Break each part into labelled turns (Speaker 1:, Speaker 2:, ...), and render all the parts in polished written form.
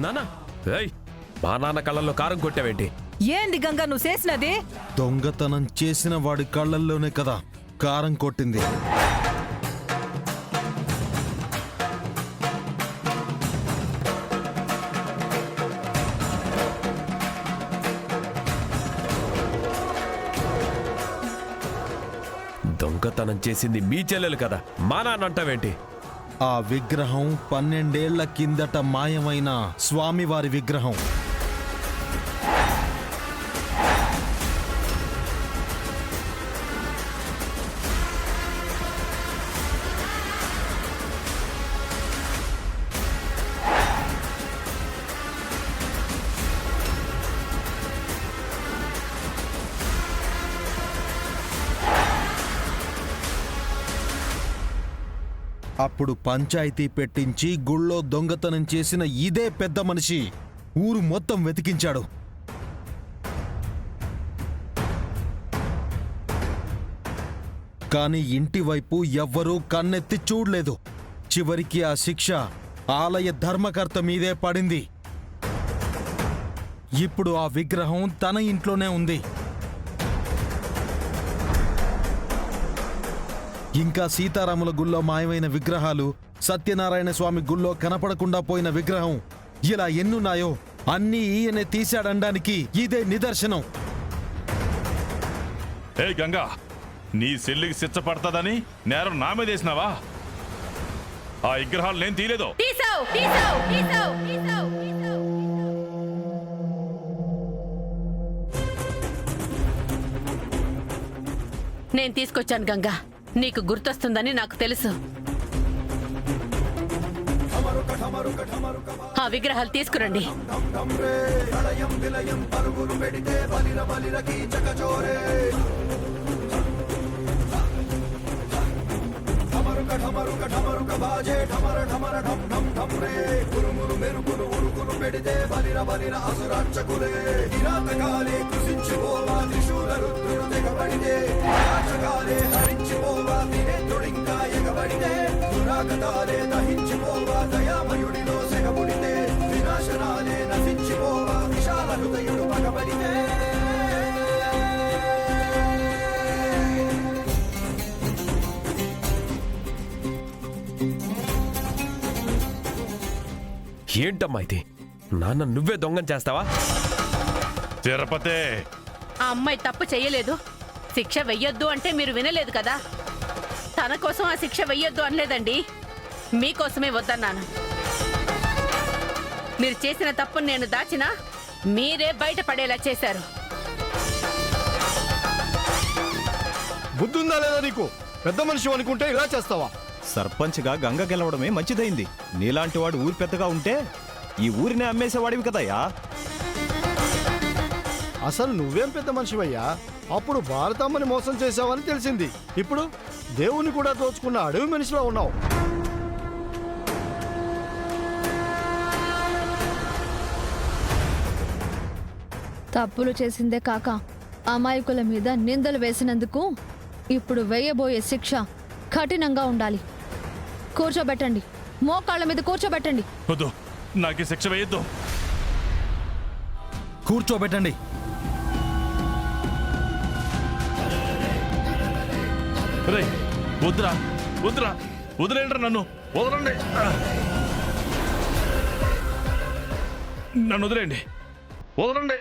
Speaker 1: నానా మా నాన్న కళ్ళల్లో కారం కొట్టావేంటి?
Speaker 2: ఏంది గంగా నువ్వు చేసినది?
Speaker 3: దొంగతనం చేసిన వాడి కళ్ళల్లోనే కదా కారం కొట్టింది.
Speaker 1: దొంగతనం చేసింది మీ చెల్లెలు కదా, మా నాన్న అంటావేంటి?
Speaker 3: ఆ విగ్రహం 12 ఏళ్ల కిందట మాయమైన స్వామివారి విగ్రహం. అప్పుడు పంచాయతీ పెట్టించి గుళ్ళో దొంగతనం చేసిన ఇదే పెద్ద మనిషి ఊరు మొత్తం వెతికించాడు. కాని ఇంటివైపు ఎవ్వరూ కన్నెత్తి చూడలేదు. చివరికి ఆ శిక్ష ఆలయ ధర్మకర్త మీదే పడింది. ఇప్పుడు ఆ విగ్రహం తన ఇంట్లోనే ఉంది. ఇంకా సీతారాముల గుళ్ళో మాయమైన విగ్రహాలు, సత్యనారాయణ స్వామి గుళ్ళో కనపడకుండా పోయిన విగ్రహం, ఇలా ఎన్నున్నాయో అన్నీ ఈయనే తీశాడనడానికి ఇదే నిదర్శనం.
Speaker 4: ఏ గంగా, నీ చెల్లికి శిక్ష పడతాదని నేరం నా మీద వేసినావా? ఆ విగ్రహాలు నేను తీయలేదు.
Speaker 5: నేను తీసుకొచ్చాను గంగా, నీకు గుర్తొస్తుందని నాకు తెలుసు. ఆ విగ్రహాలు తీసుకురండి.
Speaker 1: ఏంటమ్మా ఇది? నాన్న నువ్వే దొంగం చేస్తావా?
Speaker 4: తిరుపతి,
Speaker 5: ఆ అమ్మాయి తప్పు చెయ్యలేదు. శిక్ష వెయ్యొద్దు అంటే మీరు వినలేదు కదా. తన కోసం ఆ శిక్ష వెయ్యొద్దు అనలేదండి, మీకోసమే వద్దన్నాను. మీరు చేసిన తప్పును నేను దాచినా మీరే బయటపడేలా చేశారు.
Speaker 6: బుద్ధుందా లేదా నీకు? పెద్ద మనిషి అనుకుంటే ఇలా చేస్తావా?
Speaker 7: సర్పంచ్గా గంగ గెలవడమే మంచిదైంది. నీలాంటి వాడు ఊరి పెద్దగా ఉంటే ఈ ఊరినే అమ్మేసేవాడివి కదయ్యా.
Speaker 6: అసలు నువ్వేం పెద్ద మనిషివయ్యా? అప్పుడు భారతమ్మని మోసం చేశావని తెలిసింది. ఇప్పుడు దేవుని కూడా దోచుకున్న అడవి మనిషిలో ఉన్నావు.
Speaker 8: తప్పులు చేసిందే కాక అమాయకుల మీద నిందలు వేసినందుకు ఇప్పుడు వేయబోయే శిక్ష కఠినంగా ఉండాలి. కూర్చోబెట్టండి, మోకాళ్ళ మీద కూర్చోబెట్టండి.
Speaker 4: వద్దు, నాకు శిక్ష వేయొద్దు.
Speaker 3: కూర్చోబెట్టండి.
Speaker 4: వద్దురా వద్దురా, వదిలేండ్రా, నన్ను వదలండి, నన్ను వదిలేండి, వదలండి.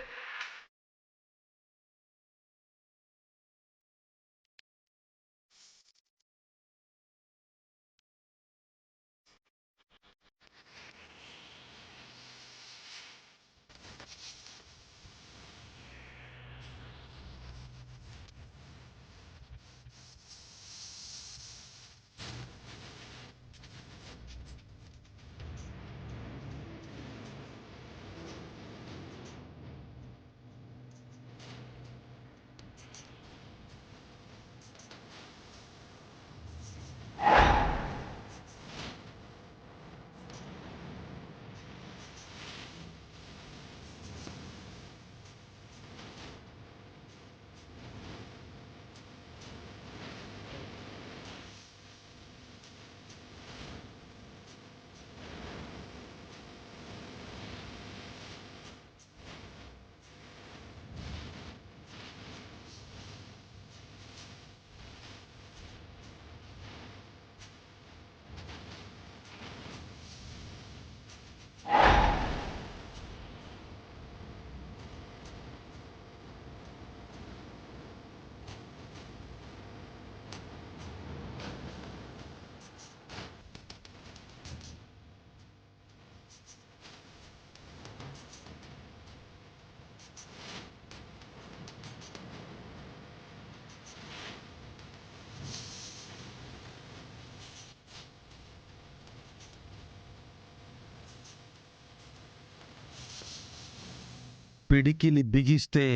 Speaker 3: పిడికిలి బిగిస్తే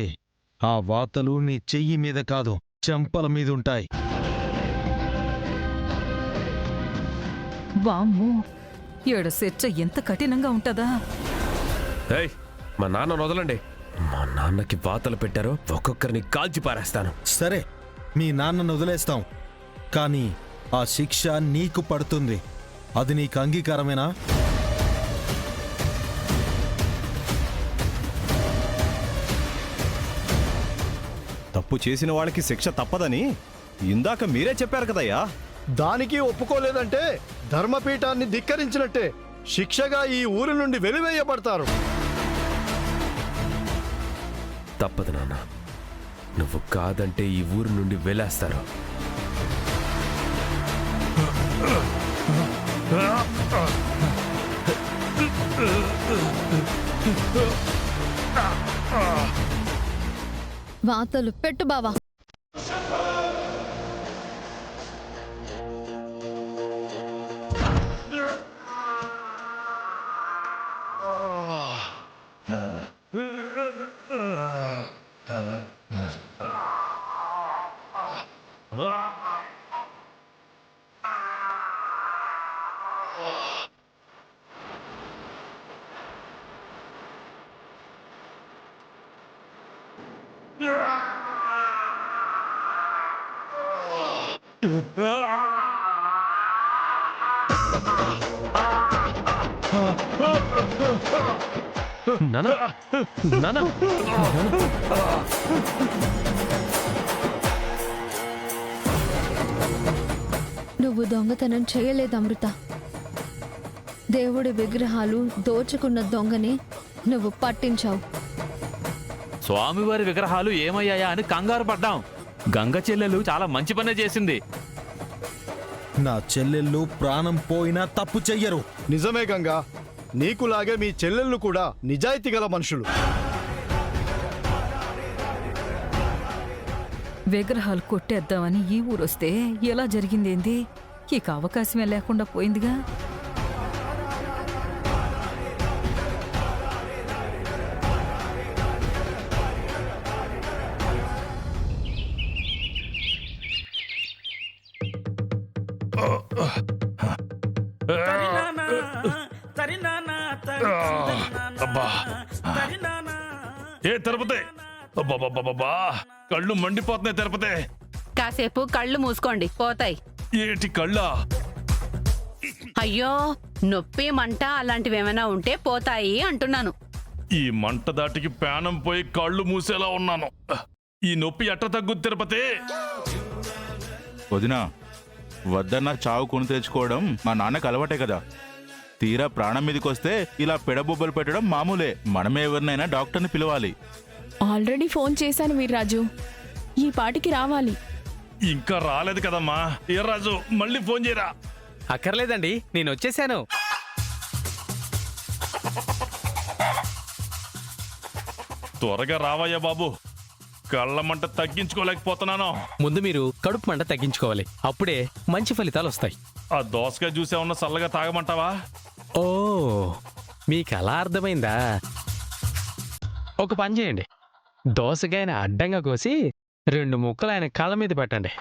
Speaker 3: ఆ వాతలు నీ చెయ్యి మీద కాదు చెంపల మీదుంటాయి.
Speaker 2: వామ్మో, ఏడు శిక్ష ఎంత కఠినంగా ఉంటదా?
Speaker 1: ఏయ్, మా నాన్న వదలండి. మా నాన్నకి వాతలు పెట్టారో ఒక్కొక్కరిని కాల్చి పారేస్తాను.
Speaker 3: సరే, మీ నాన్నను వదిలేస్తాం, కానీ ఆ శిక్ష నీకు పడుతుంది. అది నీకు అంగీకారమేనా?
Speaker 7: తప్పు చేసిన వాళ్ళకి శిక్ష తప్పదని ఇందాక మీరే చెప్పారు కదయ్యా.
Speaker 6: దానికి ఒప్పుకోలేదంటే ధర్మపీఠాన్ని ధిక్కరించినట్టే. శిక్షగా ఈ ఊరి నుండి వెలివేయబడతారు.
Speaker 1: తప్పదు నాన్న, నువ్వు కాదంటే ఈ ఊరు నుండి వెళ్ళేస్తారు.
Speaker 8: వాతలు పెట్టు బావా.
Speaker 1: నాన్న, నాన్న,
Speaker 8: నువ్వు దొంగతనం చేయలేదు అమృత. దేవుడి విగ్రహాలు దోచుకున్న దొంగని నువ్వు పట్టించావు.
Speaker 9: స్వామివారి విగ్రహాలు ఏమయ్యాయా అని కంగారు పడ్డాం. గంగ చెల్లెలు చాలా మంచి పనే చేసింది.
Speaker 3: నా చెల్లెళ్ళు ప్రాణం పోయినా తప్పు చెయ్యరు.
Speaker 6: నిజమే గంగా, నీకులాగే మీ చెల్లెళ్ళు కూడా నిజాయితీ గల మనుషులు.
Speaker 2: విగ్రహాలు కొట్టేద్దామని ఈ ఊరొస్తే ఎలా జరిగిందేంది? ఇక అవకాశమే లేకుండా పోయిందిగా.
Speaker 4: అబ్బా, ఏ తిరుపతి, అబ్బా, కళ్ళు మండిపోతున్నాయి తిరుపతి.
Speaker 5: కాసేపు కళ్ళు మూసుకోండి, పోతాయి.
Speaker 4: ఏటి కళ్ళా?
Speaker 5: అయ్యో, నొప్పి మంట అలాంటివేమైనా ఉంటే పోతాయి అంటున్నాను.
Speaker 4: ఈ మంట దాటికి ప్రాణం పోయి కళ్ళు మూసేలా ఉన్నాను. ఈ నొప్పి ఎట్ట తగ్గుద్ది తిరుపతి?
Speaker 10: వదినా, వద్దన్న చావు కొని తెచ్చుకోవడం మా నాన్నకు అలవాటే కదా. తీరా ప్రాణం మీదకి వస్తే ఇలా పెడబొబ్బలు పెట్టడం మామూలే. మనమే ఎవరినైనా డాక్టర్ని పిలవాలి.
Speaker 11: ఆల్రెడీ ఫోన్ చేశాను వీర్రాజు, ఈ పాటికి రావాలి.
Speaker 4: ఇంకా రాలేదు కదమ్మా. ఏ రాజు, మళ్ళీ ఫోన్ చేయరా.
Speaker 9: అక్కర్లేదండి, నేను వచ్చేసాను.
Speaker 4: త్వరగా రావయ్యా బాబు, కళ్ళ మంట తగ్గించుకోలేకపోతున్నాను.
Speaker 9: ముందు మీరు కడుపు మంట తగ్గించుకోవాలి, అప్పుడే మంచి ఫలితాలు వస్తాయి.
Speaker 4: ఆ దోసకాయ జ్యూస్ ఏమన్నా చల్లగా తాగమంటావా?
Speaker 9: ఓ, మీకు అలా అర్థమైందా? ఒక పని చేయండి, దోసకాయని అడ్డంగా కోసి 2 ముక్కలు ఆయన కళ్ళ మీద పెట్టండి.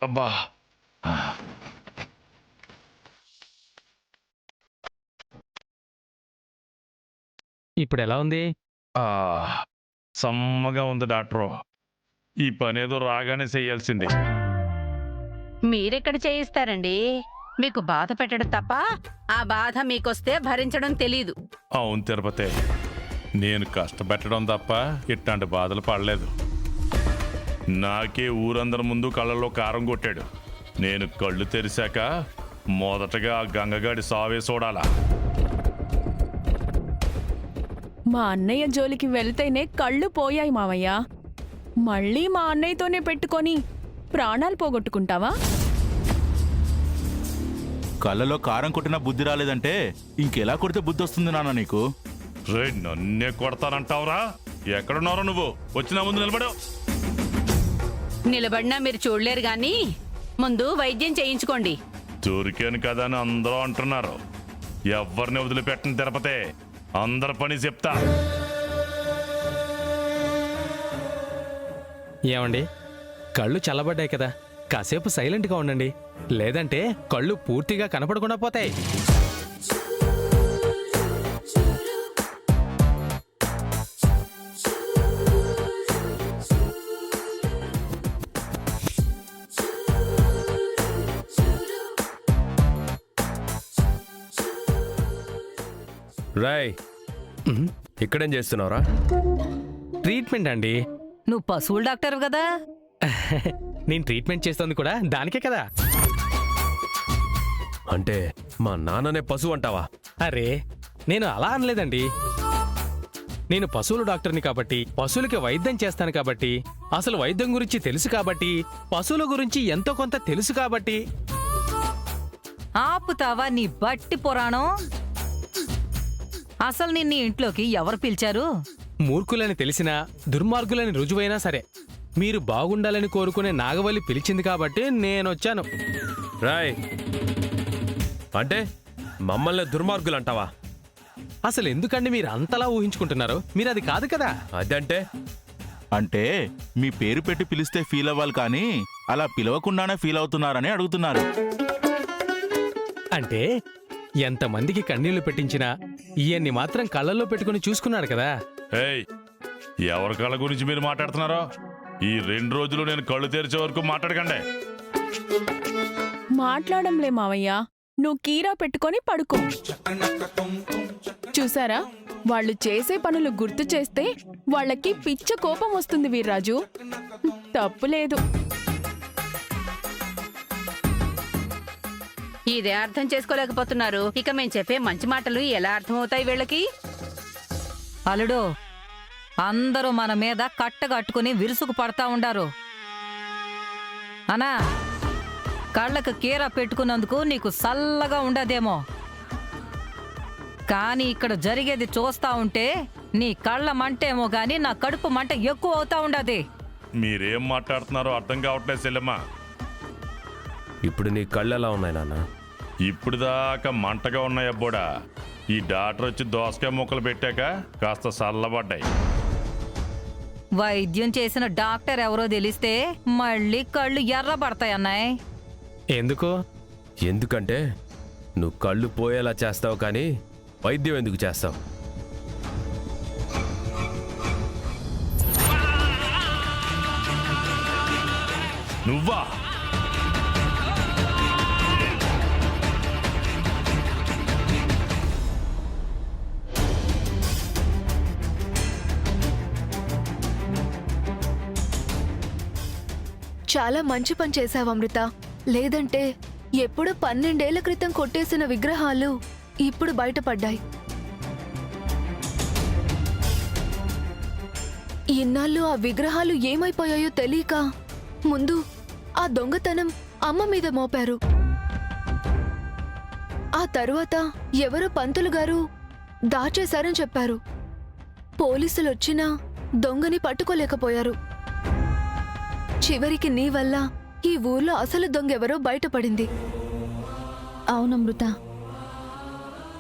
Speaker 4: అబ్బా,
Speaker 9: ఇప్పుడు ఎలా ఉంది?
Speaker 4: సమ్మగా ఉంది డాక్టరు. ఈ పనేదో రాగానే చెయ్యాల్సింది.
Speaker 5: మీరెక్కడ చేయిస్తారండి? మీకు బాధ పెట్టడం తప్ప ఆ బాధ మీకొస్తే భరించడం తెలీదు.
Speaker 4: అవును తిరుపతి, నేను కష్టపెట్టడం తప్ప ఇట్లాంటి బాధలు పడలేదు. నాకే ఊరందరి ముందు కళ్ళలో కారం కొట్టాడు. నేను కళ్ళు తెరిశాక మొదటగా ఆ గంగగాడి సావే చూడాలా.
Speaker 11: మా అన్నయ్య జోలికి వెళ్తేనే కళ్ళు పోయాయి మావయ్య. మళ్ళీ మా అన్నయ్యతోనే పెట్టుకొని ప్రాణాలు పోగొట్టుకుంటావా?
Speaker 10: కళ్ళలో కారం కొట్టినా బుద్ధి రాలేదంటే ఇంకెలా కొడితే బుద్ధి వస్తుంది నాన్న నీకు?
Speaker 4: రే నన్నే కొడతానంటావురా? ఎక్కడున్నారో నువ్వు? వచ్చిన ముందు నిలబడు.
Speaker 5: నిలబడినా మీరు చూడలేరు గాని ముందు వైద్యం చేయించుకోండి.
Speaker 4: దొరికాను కదా అని అందరూ అంటున్నారు. ఎవరిని వదిలిపెట్టను తిరుపతి, అందరి పని చెప్తా.
Speaker 9: ఏమండి, కళ్ళు చల్లబడ్డాయి కదా, కాసేపు సైలెంట్గా ఉండండి, లేదంటే కళ్ళు పూర్తిగా కనపడకుండా పోతాయి.
Speaker 1: రాయ్, ఇక్కడేం చేస్తున్నావురా?
Speaker 9: ట్రీట్మెంట్ అండి.
Speaker 2: నువ్వు పశువుల డాక్టర్ కదా?
Speaker 9: నేను ట్రీట్మెంట్ చేస్తుంది కూడా దానికే కదా.
Speaker 1: అంటే మా నాన్ననే పశువు అంటావా?
Speaker 9: అరే, నేను అలా అనలేదండి. నేను పశువుల డాక్టర్ని కాబట్టి, పశువులకి వైద్యం చేస్తాను కాబట్టి, అసలు వైద్యం గురించి తెలుసు కాబట్టి, పశువుల గురించి ఎంతో కొంత తెలుసు కాబట్టి.
Speaker 2: ఆపుతావా నీ బట్టి పురాణం? అసలు నిన్ను ఇంట్లోకి ఎవరు పిలిచారు?
Speaker 9: మూర్ఖులని తెలిసినా, దుర్మార్గులని రుజువైనా సరే మీరు బాగుండాలని కోరుకునే నాగవల్లి పిలిచింది కాబట్టి నేనొచ్చాను.
Speaker 1: రాయ్, అంటే మమ్మల్ని దుర్మార్గులు అంటావా?
Speaker 9: అసలు ఎందుకండి మీరు అంతలా ఊహించుకుంటున్నారు? మీరు అది కాదు కదా.
Speaker 1: అదంటే
Speaker 10: అంటే మీ పేరు పెట్టి పిలిస్తే ఫీల్ అవ్వాలి కానీ అలా పిలవకుండానే ఫీల్ అవుతున్నారని అడుగుతున్నారు.
Speaker 9: అంటే ఎంతమందికి కన్నీళ్లు పెట్టించినా ఈయన్ని మాత్రం కళ్ళల్లో పెట్టుకుని చూసుకున్నాడు కదా.
Speaker 4: ఏయ్, ఎవరి కళ్ళ గురించి మీరు మాట్లాడుతున్నారో? ఈ 2 రోజులు నేను కళ్ళు తెరిచే వరకు మాట్లాడకండి.
Speaker 11: మాట్లాడంలే మావయ్య, నువ్వు కీరా పెట్టుకొని పడుకో. చూసారా, వాళ్ళు చేసే పనులు గుర్తు చేస్తే వాళ్ళకి పిచ్చ కోపం వస్తుంది వీర్రాజు. తప్పులేదు.
Speaker 5: ఇదే అర్థం చేసుకోలేకపోతున్నారు. ఇక మేం చెప్పే మంచి మాటలు ఎలా అర్థమవుతాయి వీళ్ళకి?
Speaker 2: అల్లుడు, అందరూ మన మీద కట్టగట్టుకుని విరుసుకు పడతా ఉండారు. అనా, కళ్ళకు కీర పెట్టుకున్నందుకు నీకు సల్లగా ఉండదేమో, కానీ ఇక్కడ జరిగేది చూస్తా ఉంటే నీ కళ్ళ మంటేమో గాని నా కడుపు మంట ఎక్కువ అవుతా ఉండదు.
Speaker 4: మీరేం మాట్లాడుతున్నారో అర్థం కావట్లేదు చెల్లెమ్మ.
Speaker 1: ఇప్పుడు నీ కళ్ళు ఎలా ఉన్నాయి నాన్న?
Speaker 4: ఇప్పుడు దాకా మంటగా ఉన్నాయి అబ్బోడా. ఈ డాక్టర్ వచ్చి దోసకాయ ముక్కలు పెట్టాక కాస్త చల్లబడ్డాయి.
Speaker 2: వైద్యం చేసిన డాక్టర్ ఎవరో తెలిస్తే మళ్ళీ కళ్ళు ఎర్రబడతాయి అన్నాయ్.
Speaker 9: ఎందుకు?
Speaker 1: ఎందుకంటే నువ్వు కళ్ళు పోయేలా చేస్తావు కానీ వైద్యం ఎందుకు చేస్తావు?
Speaker 4: నువ్వా?
Speaker 8: చాలా మంచి పని చేశావు అమృత. లేదంటే ఎప్పుడు 12 ఏళ్ల క్రితం కొట్టేసిన విగ్రహాలు ఇప్పుడు బయటపడ్డాయి. ఇన్నాళ్ళు ఆ విగ్రహాలు ఏమైపోయాయో తెలియక ముందు ఆ దొంగతనం అమ్మ మీద మోపారు. ఆ తరువాత ఎవరో పంతులు గారు దాచేశారని చెప్పారు. పోలీసులొచ్చినా దొంగని పట్టుకోలేకపోయారు. చివరికి నీ వల్ల ఈ ఊర్లో అసలు దొంగెవరో బయటపడింది. అవునమృత,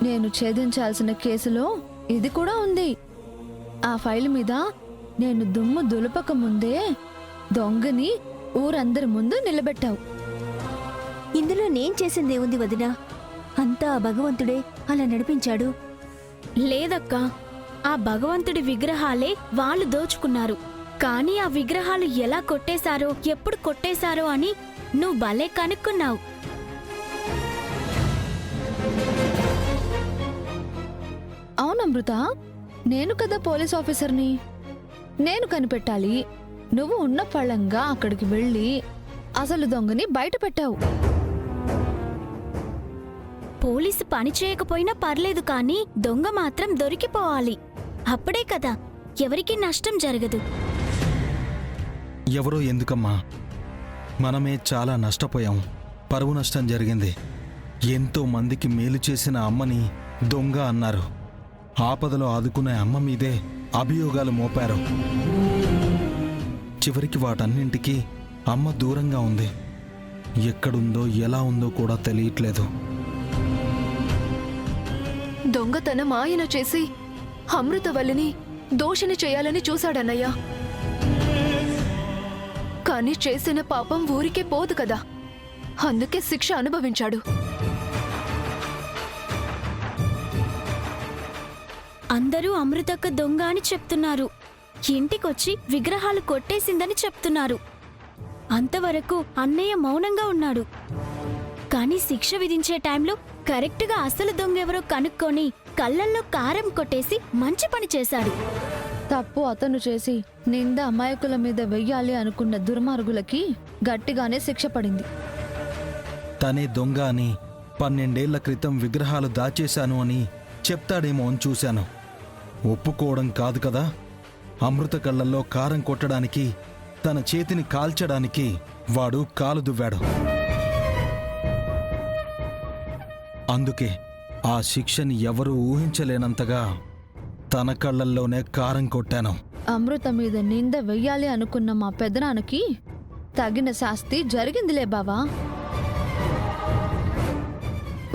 Speaker 8: నేను ఛేదించాల్సిన కేసులో ఇది కూడా ఉంది. ఆ ఫైల్ మీద నేను దుమ్ము దులపక ముందే దొంగని ఊరందరి ముందు నిలబెట్టావు.
Speaker 12: ఇందులో నేను చేసిందేముంది వదినా? అంతా ఆ భగవంతుడే అలా నడిపించాడు.
Speaker 13: లేదక్కా, ఆ భగవంతుడి విగ్రహాలే వాళ్ళు దోచుకున్నారు. కానీ ఆ విగ్రహాలు ఎలా కొట్టేశారో, ఎప్పుడు కొట్టేశారో అని నువ్వు భలే కనుక్కున్నావు.
Speaker 8: అవునమృత, నేను కదా పోలీస్ ఆఫీసర్ని. నేను కనిపెట్టాలి. నువ్వు ఉన్న ఫలంగా అక్కడికి వెళ్ళి అసలు దొంగని బయట పెట్టావు.
Speaker 13: పోలీసు పని చేయకపోయినా పర్లేదు, కానీ దొంగ మాత్రం దొరికిపోవాలి. అప్పుడే కదా ఎవరికి నష్టం జరగదు.
Speaker 3: ఎవరో ఎందుకమ్మా? మనమే చాలా నష్టపోయాం. పరువు నష్టం జరిగింది. ఎంతో మందికి మేలు చేసిన అమ్మని దొంగ అన్నారు. ఆపదలో ఆదుకునే అమ్మ మీదే అభియోగాలు మోపారు. చివరికి వాటన్నింటికీ అమ్మ దూరంగా ఉంది. ఎక్కడుందో ఎలా ఉందో కూడా తెలియట్లేదు.
Speaker 8: దొంగతనం ఆయన చేసి అమృతవల్లిని దోషిని చేయాలని చూశాడన్నయ్య. కానీ చేసిన పాపం ఊరికే పోదు కదా, అందుకే శిక్ష అనుభవించాడు.
Speaker 13: అందరూ అమృతక్క దొంగ అని చెప్తున్నారు. ఇంటికొచ్చి విగ్రహాలు కొట్టేసిందని చెప్తున్నారు. అంతవరకు అన్నయ్య మౌనంగా ఉన్నాడు. కానీ శిక్ష విధించే టైంలో కరెక్ట్గా అసలు దొంగెవరో కనుక్కొని కళ్ళల్లో కారం కొట్టేసి మంచి పని చేశాడు.
Speaker 8: తప్పు అతను చేసి నింద అమాయకుల మీద వెయ్యాలి అనుకున్న దుర్మార్గులకి గట్టిగానే శిక్ష పడింది.
Speaker 3: తనే దొంగ అని 12 ఏళ్ల క్రితం విగ్రహాలు దాచేశాను అని చెప్తాడేమో అని చూశాను. ఒప్పుకోవడం కాదు కదా. అమృత కళ్ళల్లో కారం కొట్టడానికి, తన చేతిని కాల్చడానికి వాడు కాలు దువ్వాడు. అందుకే ఆ శిక్షని ఎవరూ ఊహించలేనంతగా తన కళ్ళల్లోనే కారం కొట్టాను.
Speaker 8: అమృత మీద నింద వెయ్యాలి అనుకున్న మా పెదనాన్నకి తగిన శాస్తి జరిగిందిలే బావా.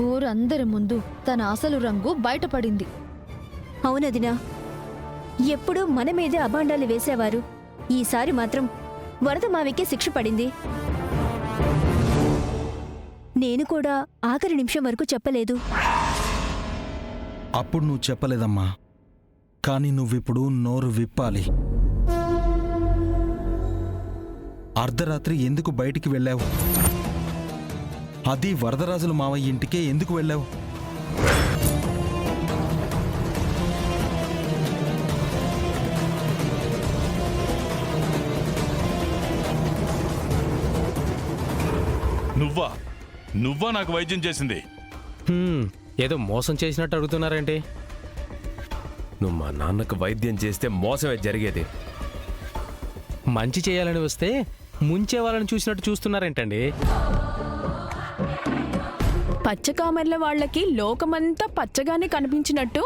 Speaker 8: ఊరందరి ముందు తన అసలు రంగు బయటపడింది.
Speaker 12: అవునదినా, ఎప్పుడూ మన మీదే అభాండాలు వేసేవారు. ఈసారి మాత్రం వరదమావికే శిక్ష పడింది. నేను కూడా ఆఖరి నిమిషం వరకు చెప్పలేదు.
Speaker 3: అప్పుడు నువ్వు చెప్పలేదమ్మా, కానీ నువ్విప్పుడు నోరు విప్పాలి. అర్ధరాత్రి ఎందుకు బయటికి వెళ్ళావు? అది వరదరాజుల మావయ్య ఇంటికే ఎందుకు వెళ్ళావు?
Speaker 4: నువ్వా నాకు వైద్యం చేసింది?
Speaker 9: ఏదో మోసం చేసినట్టు అడుగుతున్నారేంటి?
Speaker 1: నువ్వు మా నాన్నకు వైద్యం చేస్తే మోసమే జరిగేది.
Speaker 9: మంచి చేయాలని వస్తే ముంచే వాళ్ళని చూసినట్టు చూస్తున్నారేంటండి?
Speaker 11: పచ్చకామెర్ల వాళ్ళకి లోకమంతా పచ్చగానే కనిపించినట్టు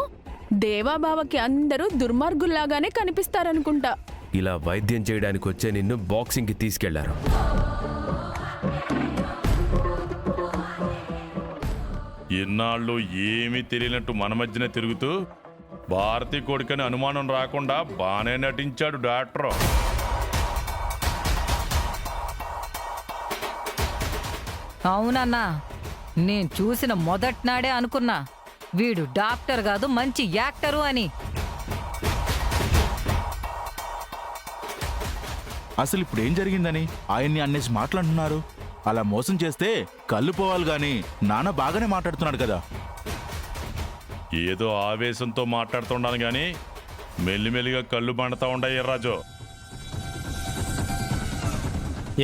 Speaker 11: దేవాబావకి అందరూ దుర్మార్గుల్లాగానే కనిపిస్తారనుకుంటా.
Speaker 1: ఇలా వైద్యం చేయడానికి వచ్చే నిన్ను బాక్సింగ్కి తీసుకెళ్లారు.
Speaker 4: ఇన్నాళ్ళు ఏమీ తెలియనట్టు మన మధ్యనే తిరుగుతూ భారతి కొడుకని అనుమానం రాకుండా బానే నటించాడు డాక్టర్.
Speaker 2: అవునన్నా, నేను చూసిన మొదట్నాడే అనుకున్నా వీడు డాక్టర్ కాదు మంచి యాక్టరు అని.
Speaker 10: అసలు ఇప్పుడు ఏం జరిగిందని ఆయన్ని అన్నేసి మాట్లాడుతున్నారు? అలా మోసం చేస్తే కళ్ళు పోవాలి గాని నాన్న బాగానే మాట్లాడుతున్నాడు కదా.
Speaker 4: ఏదో ఆవేశంతో మాట్లాడుతున్నాను గాని మెల్లిమెల్లిగా కళ్ళు పండుతా ఉంటాయి రాజు.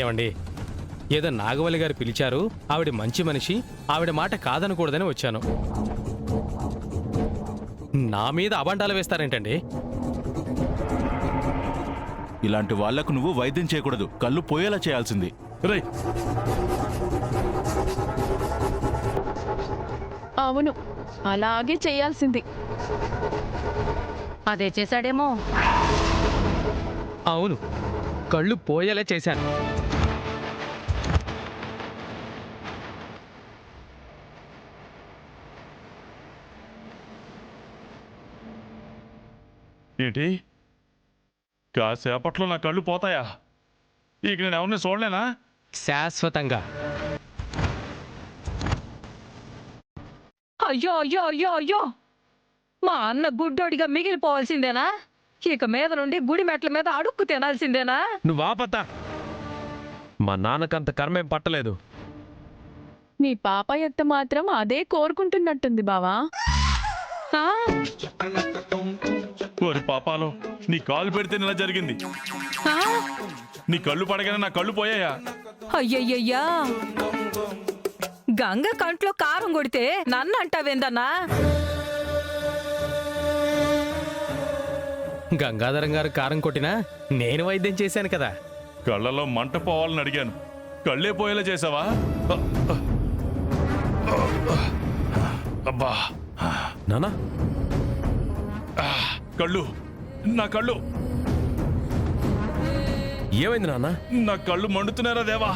Speaker 9: ఏమండి, ఏదో నాగవల్లి గారు పిలిచారు, ఆవిడ మంచి మనిషి, ఆవిడ మాట కాదనకూడదని వచ్చాను. నా మీద అబండాలు వేస్తారేంటండి?
Speaker 10: ఇలాంటి వాళ్లకు నువ్వు వైద్యం చేయకూడదు, కళ్ళు పోయేలా చేయాల్సింది.
Speaker 4: రై,
Speaker 11: అవును, అలాగే చేయాల్సింది.
Speaker 2: అదే చేశాడేమో.
Speaker 9: అవును, కళ్ళు పోయేలా చేశాను.
Speaker 4: ఏంటి కాసేపట్లో నా కళ్ళు పోతాయా? ఇక నేను ఎవరిని చూడలేనా?
Speaker 9: శాశ్వతంగా.
Speaker 2: అయ్యో అయ్యో అయ్యో అయ్యో, మా అన్న గుడ్డోడిగా మిగిలిపోవాల్సిందేనా? ఇక మీద నుండి గుడి మెట్ల మీద అడుక్కు తినాల్సిందేనా?
Speaker 1: నువ్వు ఆపత్తా. మా నాన్నకంత కర్మేం పట్టలేదు.
Speaker 11: నీ పాప ఎత్త మాత్రం అదే కోరుకుంటున్నట్టుంది బావా.
Speaker 4: ఓరి పాపాలో, నీ కాలు పెడితే ఇలా జరిగింది. నీ కళ్ళు పడగానే నా కళ్ళు పోయాయా?
Speaker 2: అయ్యయ్యయ్యా, గంగ కంట్లో కారం కొడితే నన్ను అంటావేందన్నా?
Speaker 9: గంగాధరం గారు కారం కొట్టినా నేను వైద్యం చేశాను కదా.
Speaker 4: కళ్ళలో మంట పోవాలని అడిగాను, కళ్ళే పోయేలా చేసావా? అబ్బా,
Speaker 1: నానా
Speaker 4: కళ్ళు, నా కళ్ళు,
Speaker 1: ఏమైంది నాన్న?
Speaker 4: నా కళ్ళు మండుతున్నారా దేవా?